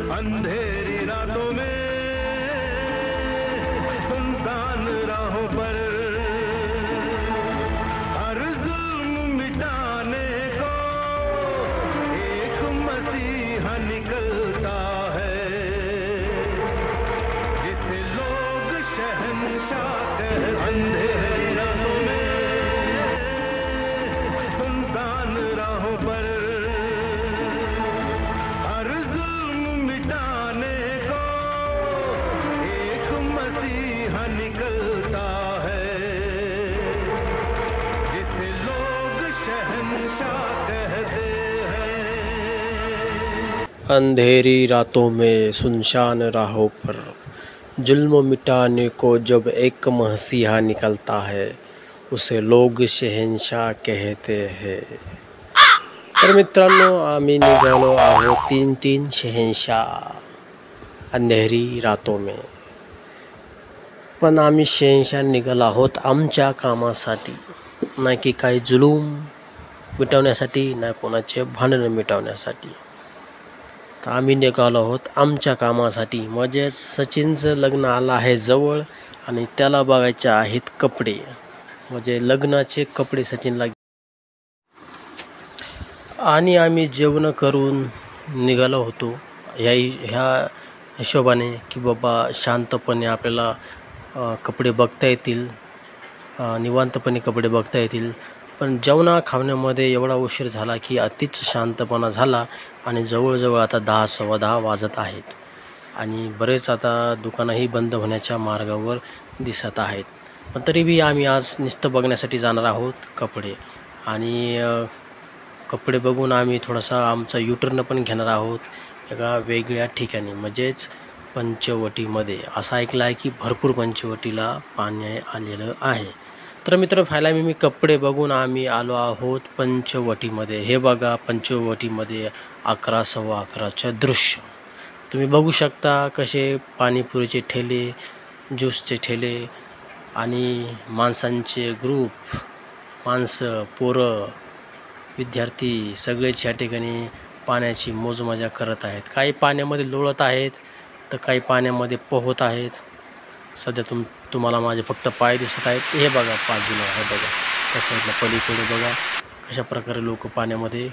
अंधेरी रातों में सुनसान राहों पर हर जुल्म मिटाने को एक मसीहा निकलता है, जिसे लोग शहंशाह कहते हैं। अंधेरी रातों में सुनसान राहों पर हर जुल्म मिटाने को एक मसीहा निकलता है, जिसे लोग शहंशाह कहते हैं। अंधेरी रातों में सुनसान राहों पर जुल्म मिटाने को जब एक मसीहा निकलता है, उसे लोग शहंशाह कहते हैं। तर मित्रांनो, आम्ही निघालो आहोत तीन शहंशाह अंधेरी रातों में. पण आम्ही शहंशाह निघालो आहोत आमच्या कामासाठी, नाही की काही जुलूम मिटवण्यासाठी, ना कोणाचे भांडण मिटवण्यासाठी. तर आम्ही निघालो आहोत आमच्या कामासाठी. म्हणजे सचिनचं लग्न आलं आहे जवळ आणि त्याला बघायचे आहेत कपडे. म्हणजे लग्नाचे कपडे सचिनला. आणि आम्ही जेवण करून निघालो होतो ह्या हिशोबाने की बाबा शांतपणे आपल्याला कपडे बघता येतील, निवांतपणे कपडे बघता येतील. पण जेवणा खावण्यामध्ये एवढा उशीर झाला की अतिच शांतपणा झाला आणि जवळजवळ आता 10 सव्वा 10 वाजत आहेत आणि बरेच आता दुकानंही बंद होण्याच्या मार्गावर दिसत आहेत. पण तरी बी आम्ही आज नुसतं बघण्यासाठी जाणार आहोत कपडे. आणि कपडे बघून आम्ही थोडासा आमचा युटर्न पण घेणार आहोत एका वेगळ्या ठिकाणी, म्हणजेच पंचवटीमध्ये. असं ऐकलं आहे की भरपूर पंचवटीला पाणी आलेलं आहे. तर मित्र, फायला मी कपडे बघून आम्ही आलो आहोत पंचवटीमध्ये. हे बघा पंचवटीमध्ये 11 सव्वा 11चं दृश्य तुम्ही बघू शकता. कसे पाणीपुरीचे ठेले, ज्यूसचे ठेले आणि माणसांचे ग्रुप, माणसं, पोरं, विद्यार्थी सगळेच या ठिकाणी पाण्याची मोजमजा करत आहेत. काही पाण्यामध्ये लोळत आहेत तर काही पाण्यामध्ये पोहत आहेत. सध्या तुम्हाला माझे फक्त पाय दिसत आहेत. हे बघा बाजूला, हे बघा त्या साईडला पलीकडे बघा कशा प्रकारे लोक पाण्यामध्ये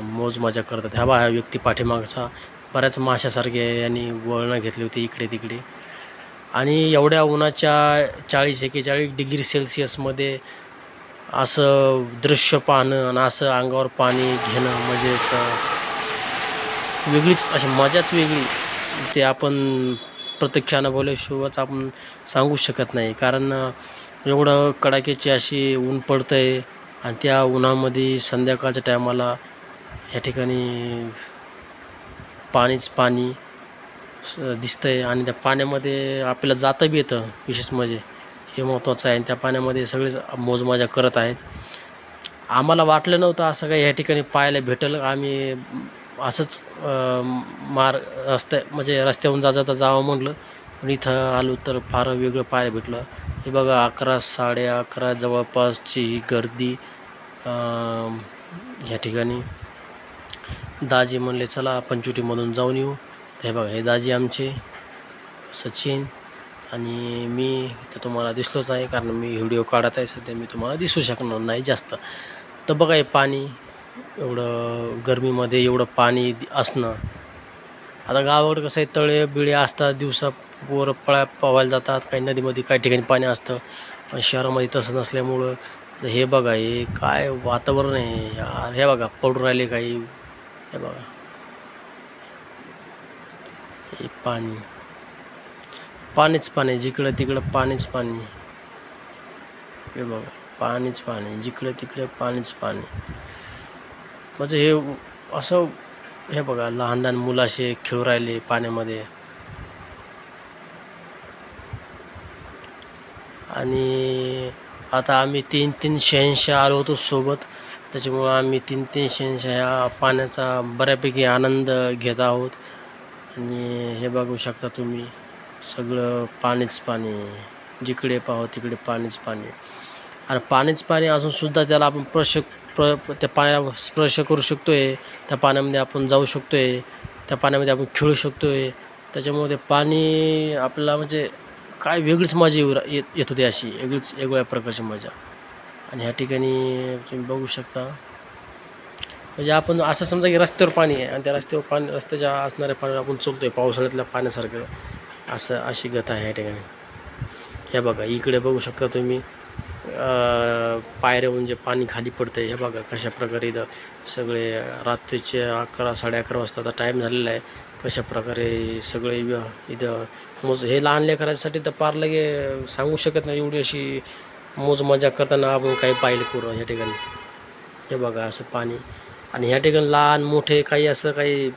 मोजमजा करतात. हा हा व्यक्ती पाठीमागचा बऱ्याच माशासारखे यांनी वळणं घेतली होती इकडे तिकडे. आणि एवढ्या उन्हाच्या 40-41 डिग्री सेल्सिअसमध्ये असं दृश्य पाहणं आणि असं अंगावर पाणी घेणं म्हणजेच वेगळीच अशी मजाच वेगळी. ते आपण प्रत्यक्ष अनुभवल्याशिवायच आपण सांगू शकत नाही. कारण एवढं कडाक्याची अशी ऊन पडतं आहे आणि त्या उन्हामध्ये संध्याकाळच्या टायमाला ह्या ठिकाणी पाणीच पाणी दिसतं आहे. आणि त्या पाण्यामध्ये आपल्याला जाता बी येतं, विशेष म्हणजे हे महत्त्वाचं आहे. त्या पाण्यामध्ये सगळेच मोजमजा करत आहेत. आम्हाला वाटलं नव्हतं असं काही ह्या ठिकाणी पाहायला भेटेल. आम्ही असंच म्हणजे रस्त्यावरून जाता जावं म्हटलं, पण इथं आलो तर फार वेगळं पाहायला भेटलं. हे बघा 11 साडे 11 जवळपासची ही गर्दी ह्या ठिकाणी. दाजी म्हणले चला पंचवटीमधून जाऊन येऊ. हे बघा हे दाजी आमचे सचिन आणि मी तर तुम्हाला दिसलोच आहे, कारण मी व्हिडिओ काढत आहे सध्या. मी तुम्हाला दिसू शकणार नाही जास्त. तर बघा हे पाणी, एवढं गरमीमध्ये एवढं पाणी असणं. आता गावाकडे कसं आहे, तळे बिळे असतात, दिवसा पोरं पोहायला जातात, काही नदीमध्ये काही ठिकाणी पाणी असतं. पण शहरामध्ये तसं नसल्यामुळं हे बघा हे काय वातावरण आहे यार. हे बघा पडून राहिले काही. हे बघा हे पाणी, पाणीच पाणी, जिकडं तिकडं पाणीच पाणी. हे बघा पाणीच पाणी, जिकडं तिकडे पाणीच पाणी. म्हणजे हे असं हे बघा लहान लहान मुलं असे खेळू राहिले पाण्यामध्ये. आणि आता आम्ही 3 शहंशाह आलो होतो सोबत, त्याच्यामुळं आम्ही 3 शहंशाह ह्या पाण्याचा बऱ्यापैकी आनंद घेत आहोत. आणि हे बघू शकता तुम्ही सगळं पाणीच पाणी, जिकडे पाहो तिकडे पाणीच पाणी. आणि पाणीच पाणी असूनसुद्धा त्याला आपण त्या पाण्याला स्पर्श करू शकतो आहे, त्या पाण्यामध्ये आपण जाऊ शकतो आहे, त्या पाण्यामध्ये आपण खेळू शकतो आहे. त्याच्यामुळे ते पाणी आपल्याला म्हणजे काय वेगळीच मजा येत होती, अशी वेगळ्या प्रकारची मजा. आणि ह्या ठिकाणी तुम्ही बघू शकता, म्हणजे आपण असं समजा की रस्त्यावर पाणी आहे आणि त्या रस्त्याच्या असणाऱ्या पाण्यावर आपण चालतो आहे पावसाळ्यातल्या पाण्यासारखं, अशी गत आहे ह्या ठिकाणी. हे बघा इकडे बघू शकता तुम्ही, पायऱ्याहून जे पाणी खाली पडतं आहे. हे बघा कशा प्रकारे इथं सगळे रात्रीचे 11 11:30 वाजता टाईम झालेला आहे. कशा प्रकारे सगळे इथं हे लहान लेकरांसाठी तर पार लगे सांगू शकत नाही, एवढी अशी मौज मजा करताना आपण काही पाहिलं पूर्ण ह्या ठिकाणी. हे बघा असं पाणी. आणि ह्या ठिकाणी लहान मोठे काही असं काही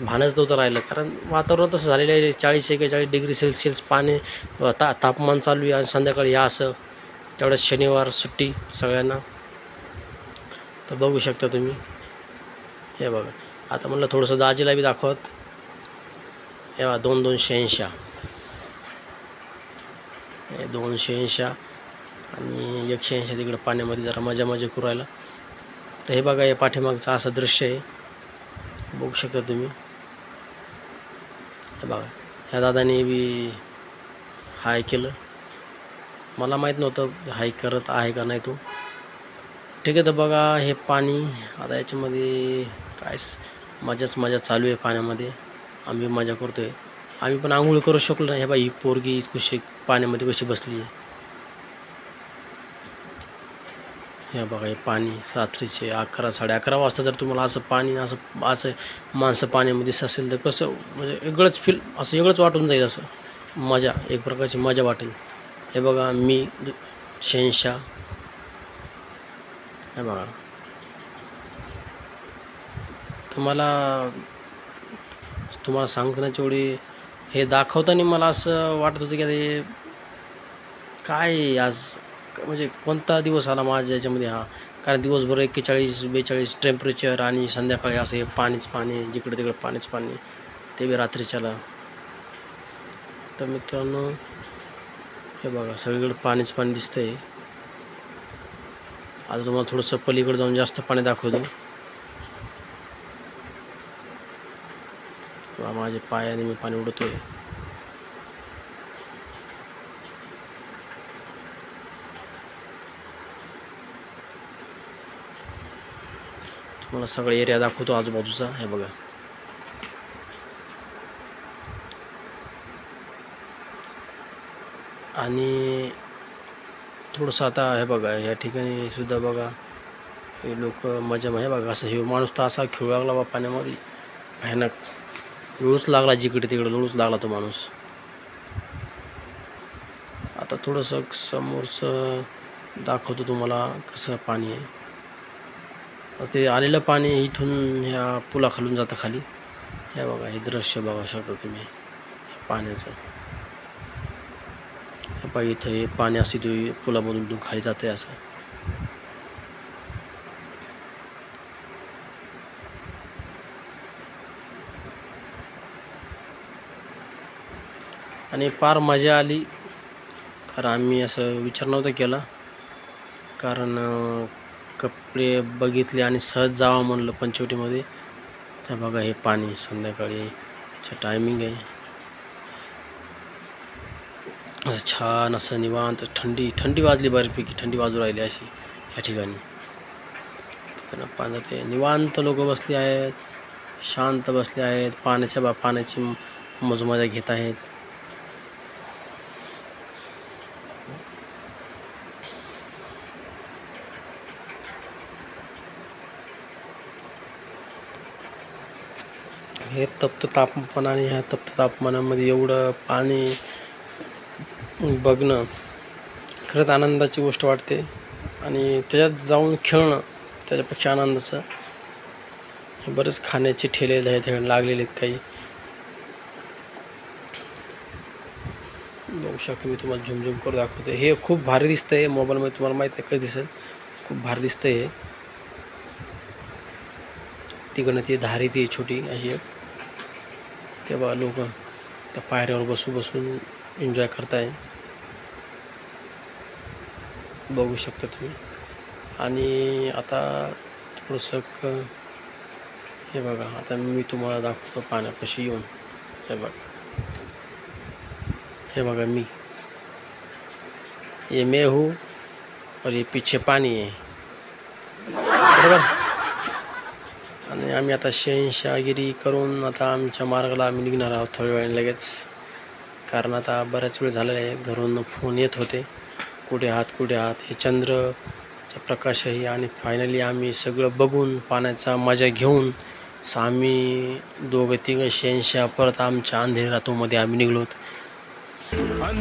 भानच नव्हतं राहिलं, कारण वातावरण तसं झालेलं आहे. 40-41 डिग्री सेल्सिअस पाणी तापमान चालू आहे. आणि संध्याकाळी असं, तेवढ्याच शनिवार सुट्टी सगळ्यांना. तर बघू शकता तुम्ही. हे बघा आता म्हणलं थोडंसं दाजीला बी दाखवत. हे बघा 286 286 आणि 180 तिकडं पाण्यामध्ये जरा मजा करू राहिला. तर हे बघा, हे पाठीमागचं असं दृश्य आहे, बघू शकता तुम्ही. हे बघा ह्या दादाने बी हाय केलं. मला माहीत नव्हतं हाय करत आहे का नाही तो. ठीक आहे. तर बघा हे पाणी आता याच्यामध्ये काय मजा चालू आहे पाण्यामध्ये. आम्ही मजा करतो आहे. आम्ही पण आंघोळ करू शकलो नाही. हे बघा ही पोरगी कशी पाण्यामध्ये कशी बसली आहे. हे बघा हे पाणी रात्रीचे 11 11:30 वाजता जर तुम्हाला असं पाणी असं माणसं पाण्यामध्ये दिसत असेल तर कसं म्हणजे वेगळंच फील, असं वेगळंच वाटून जाईल. असं मजा, एक प्रकारची मजा वाटेल. हे बघा मी 86. हे बघा तुम्हाला सांगताना तेवढी हे दाखवताना मला असं वाटत होतं की हे काय आज म्हणजे कोणता दिवस आला माझ्या याच्यामध्ये हा. कारण दिवसभर 41-42 टेम्परेचर आणि संध्याकाळी असं हे पाणीच पाणी, जिकडे तिकडे पाणीच पाणी, ते बी रात्रीच्याला. तर मित्रांनो हे बघा सगळीकडे पाणीच पाणी दिसतंय. आता तुम्हाला थोडंसं पलीकडे जाऊन जास्त पाणी दाखवतो. माझ्या पायाने मी पाणी उडवतोय. तुम्हाला सगळा एरिया दाखवतो आजूबाजूचा. हे बघा आणि थोडंसं आता हे बघा या ठिकाणी सुद्धा बघा हे लोक मजा. हे बघा असं हे माणूस तर असा खेळू लागला बा पाण्यामध्ये, भयानक लोळूच लागला, जिकडे तिकडे लोळूच लागला तो माणूस. आता थोडंसं समोरचं दाखवतो तुम्हाला कसं पाणी आहे. ते आलेलं पाणी इथून ह्या पुलाखालून जातं खाली. हे बघा हे दृश्य बघू शकता तुम्ही पाण्याचं. हे बघा इथं हे पाणी असं इथं पुलामधून खाली जाते असं. आणि फार मजा आली, कारण आम्ही असं विचार नव्हता केला. कारण कपडे बघितले आणि सहज जावं म्हणलं पंचवटीमध्ये. तर बघा हे पाणी संध्याकाळीचं टायमिंग आहे. असं छान असं निवांत थंडी वाजली, बऱ्यापैकी थंडी वाजू राहिली अशी या ठिकाणी. त्यांना पाण्यात निवांत लोक बसले आहेत, शांत बसले आहेत, पाण्याची मजा घेत आहेत. हे तप्त तापमान आणि ह्या तप्त तापमानामध्ये एवढं पाणी बघणं खरंच आनंदाची गोष्ट वाटते. आणि त्याच्यात जाऊन खेळणं त्याच्यापेक्षा आनंदाचं. हे बरेच खाण्याचे ठेले लागलेले आहेत काही, बघू शकतो. मी तुम्हाला झुमझुम करून दाखवते. हे खूप भारी दिसतंय मोबाईलमध्ये, तुम्हाला माहीत नाही कधी दिसेल. खूप भारी दिसतंय हे. तिकडनं ती धारी ती छोटी अशी, तेव्हा लोक त्या पायऱ्यावर बसून एन्जॉय करताय, बघू शकता तुम्ही. आणि आता थोडंसं हे बघा, आता मी तुम्हाला दाखवतो पाण्यापाशी येऊन. हे बघा, हे बघा मी, ये मैं हूँ और ये पीछे पाणी आहे, बरोबर. आणि आम्ही आता शहनशाहगिरी करून आता आमच्या मार्गाला आम्ही निघणार आहोत थोड्या वेळाने लगेच. कारण आता बराच वेळ झालेला आहे, घरून फोन येत होते, कुठे आहात कुठे आहात. हे चंद्रचा प्रकाशही, आणि फायनली आम्ही सगळं बघून पाण्याचा मजा घेऊन आम्ही दोघं तिघं शहनशाह परत आमच्या अंधेरी रातोमध्ये आम्ही निघलोत.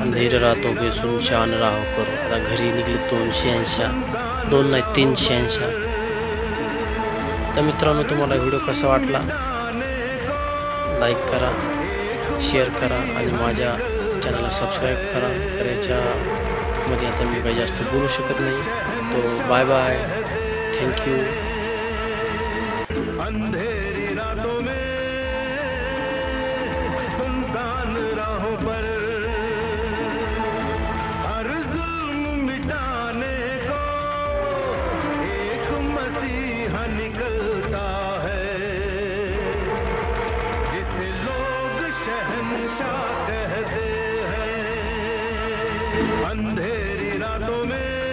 अंधेरी रातो बे सुनशान राहो पर. आता घरी निघले 2 शहनशाह, 2 नाही 3 शहनशाह. तर मित्रांनो, तुम्हाला व्हिडिओ कसा वाटला लाईक करा, शेअर करा आणि माझ्या चॅनलला सबस्क्राईब करा. करायच्या मध्ये आता मी काही जास्त बोलू शकत नाही. तो बाय बाय, थँक्यू. अंधेरी रातों में सुनसान राहों पर हर जुल्म मिटाने को एक मसीहा निकलता है, जिसे लोग शहंशाह कहते हैं. अंधेरी रातों में